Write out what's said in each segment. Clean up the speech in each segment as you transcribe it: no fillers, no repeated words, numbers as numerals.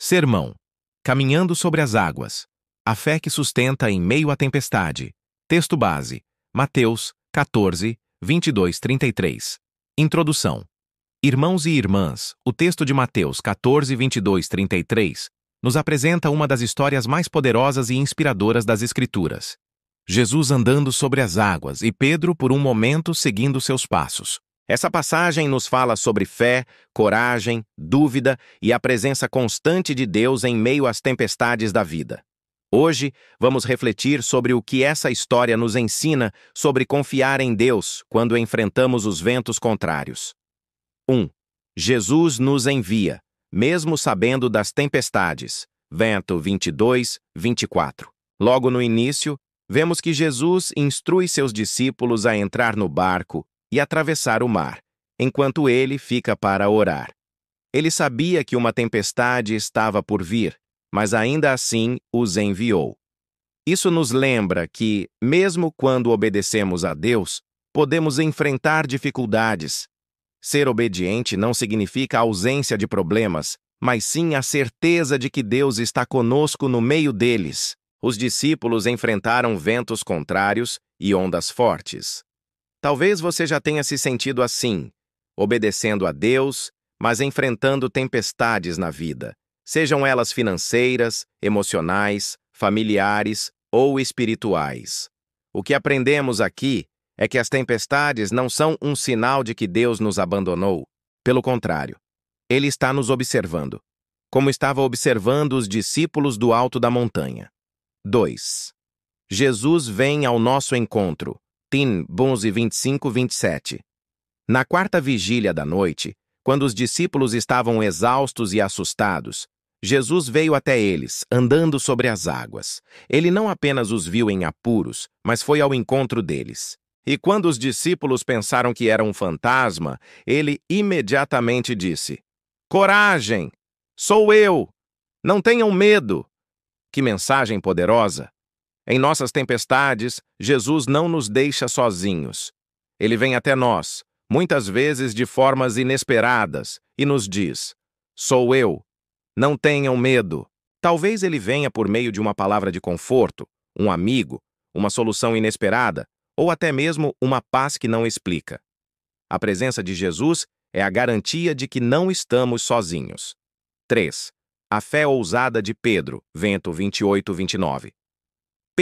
Sermão: Caminhando sobre as águas. A fé que sustenta em meio à tempestade. Texto base: Mateus 14, 22-33. Introdução. Irmãos e irmãs, o texto de Mateus 14, 22-33 nos apresenta uma das histórias mais poderosas e inspiradoras das Escrituras. Jesus andando sobre as águas e Pedro, por um momento, seguindo seus passos. Essa passagem nos fala sobre fé, coragem, dúvida e a presença constante de Deus em meio às tempestades da vida. Hoje, vamos refletir sobre o que essa história nos ensina sobre confiar em Deus quando enfrentamos os ventos contrários. 1. Jesus nos envia, mesmo sabendo das tempestades. Vento 22, 24. Logo no início, vemos que Jesus instrui seus discípulos a entrar no barco e atravessar o mar, enquanto ele fica para orar. Ele sabia que uma tempestade estava por vir, mas ainda assim os enviou. Isso nos lembra que, mesmo quando obedecemos a Deus, podemos enfrentar dificuldades. Ser obediente não significa ausência de problemas, mas sim a certeza de que Deus está conosco no meio deles. Os discípulos enfrentaram ventos contrários e ondas fortes. Talvez você já tenha se sentido assim, obedecendo a Deus, mas enfrentando tempestades na vida, sejam elas financeiras, emocionais, familiares ou espirituais. O que aprendemos aqui é que as tempestades não são um sinal de que Deus nos abandonou. Pelo contrário, Ele está nos observando, como estava observando os discípulos do alto da montanha. 2. Jesus vem ao nosso encontro. Tim 11, 25-27. Na quarta vigília da noite, quando os discípulos estavam exaustos e assustados, Jesus veio até eles, andando sobre as águas. Ele não apenas os viu em apuros, mas foi ao encontro deles. E quando os discípulos pensaram que era um fantasma, ele imediatamente disse: "Coragem! Sou eu! Não tenham medo!" Que mensagem poderosa! Em nossas tempestades, Jesus não nos deixa sozinhos. Ele vem até nós, muitas vezes de formas inesperadas, e nos diz: "Sou eu. Não tenham medo." Talvez ele venha por meio de uma palavra de conforto, um amigo, uma solução inesperada, ou até mesmo uma paz que não explica. A presença de Jesus é a garantia de que não estamos sozinhos. 3. A fé ousada de Pedro, Vento 28, 29.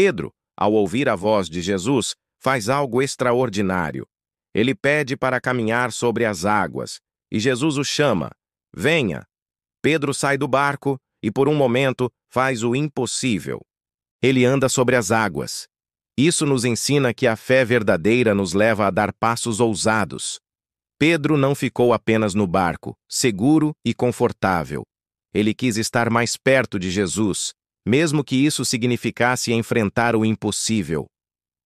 Pedro, ao ouvir a voz de Jesus, faz algo extraordinário. Ele pede para caminhar sobre as águas, e Jesus o chama: "Venha." Pedro sai do barco e, por um momento, faz o impossível. Ele anda sobre as águas. Isso nos ensina que a fé verdadeira nos leva a dar passos ousados. Pedro não ficou apenas no barco, seguro e confortável. Ele quis estar mais perto de Jesus, mesmo que isso significasse enfrentar o impossível.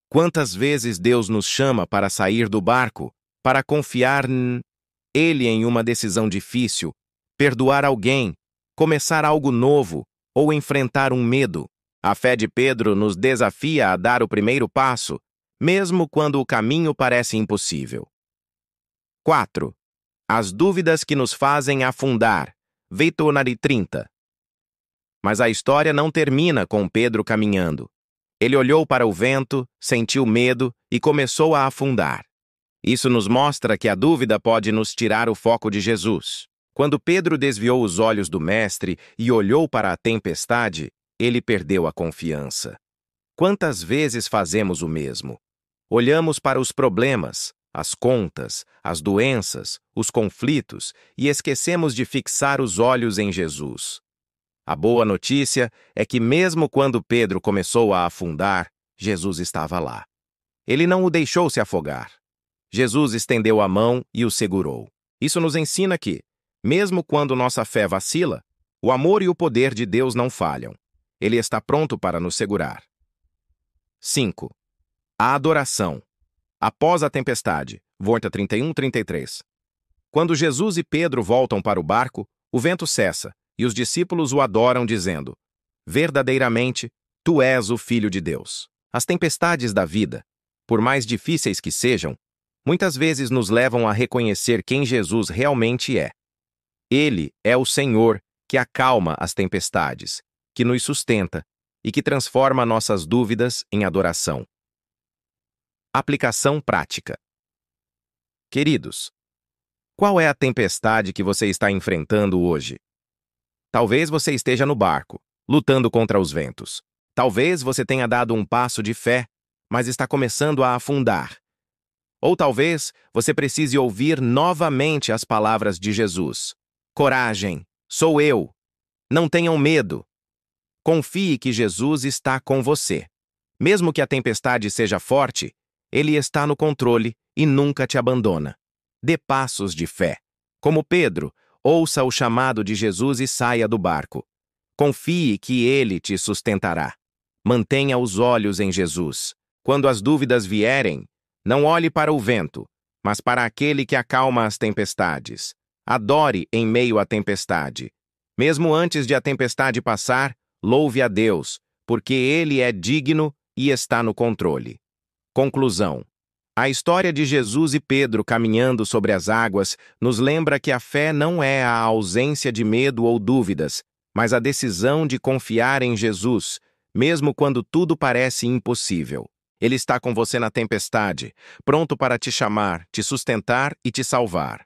Quantas vezes Deus nos chama para sair do barco, para confiar nele em uma decisão difícil, perdoar alguém, começar algo novo ou enfrentar um medo. A fé de Pedro nos desafia a dar o primeiro passo, mesmo quando o caminho parece impossível. 4. As dúvidas que nos fazem afundar. Veitonari 30. Mas a história não termina com Pedro caminhando. Ele olhou para o vento, sentiu medo e começou a afundar. Isso nos mostra que a dúvida pode nos tirar o foco de Jesus. Quando Pedro desviou os olhos do Mestre e olhou para a tempestade, ele perdeu a confiança. Quantas vezes fazemos o mesmo? Olhamos para os problemas, as contas, as doenças, os conflitos e esquecemos de fixar os olhos em Jesus. A boa notícia é que mesmo quando Pedro começou a afundar, Jesus estava lá. Ele não o deixou se afogar. Jesus estendeu a mão e o segurou. Isso nos ensina que, mesmo quando nossa fé vacila, o amor e o poder de Deus não falham. Ele está pronto para nos segurar. 5. A adoração. Após a tempestade. Volta 31-33. Quando Jesus e Pedro voltam para o barco, o vento cessa e os discípulos o adoram dizendo: "Verdadeiramente, tu és o Filho de Deus." As tempestades da vida, por mais difíceis que sejam, muitas vezes nos levam a reconhecer quem Jesus realmente é. Ele é o Senhor que acalma as tempestades, que nos sustenta e que transforma nossas dúvidas em adoração. Aplicação prática. Queridos, qual é a tempestade que você está enfrentando hoje? Talvez você esteja no barco, lutando contra os ventos. Talvez você tenha dado um passo de fé, mas está começando a afundar. Ou talvez você precise ouvir novamente as palavras de Jesus. Coragem, sou eu. Não tenham medo. Confie que Jesus está com você. Mesmo que a tempestade seja forte, Ele está no controle e nunca te abandona. Dê passos de fé. Como Pedro, ouça o chamado de Jesus e saia do barco. Confie que Ele te sustentará. Mantenha os olhos em Jesus. Quando as dúvidas vierem, não olhe para o vento, mas para aquele que acalma as tempestades. Adore em meio à tempestade. Mesmo antes de a tempestade passar, louve a Deus, porque Ele é digno e está no controle. Conclusão. A história de Jesus e Pedro caminhando sobre as águas nos lembra que a fé não é a ausência de medo ou dúvidas, mas a decisão de confiar em Jesus, mesmo quando tudo parece impossível. Ele está com você na tempestade, pronto para te chamar, te sustentar e te salvar.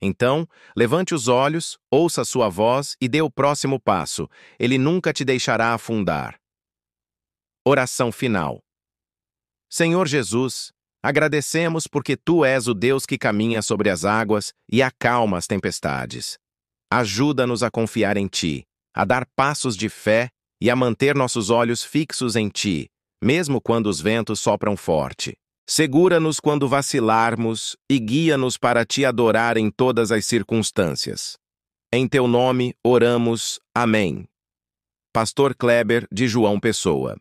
Então, levante os olhos, ouça sua voz e dê o próximo passo. Ele nunca te deixará afundar. Oração final. Senhor Jesus, agradecemos porque Tu és o Deus que caminha sobre as águas e acalma as tempestades. Ajuda-nos a confiar em Ti, a dar passos de fé e a manter nossos olhos fixos em Ti, mesmo quando os ventos sopram forte. Segura-nos quando vacilarmos e guia-nos para Te adorar em todas as circunstâncias. Em Teu nome oramos. Amém. Pastor Kleber de João Pessoa.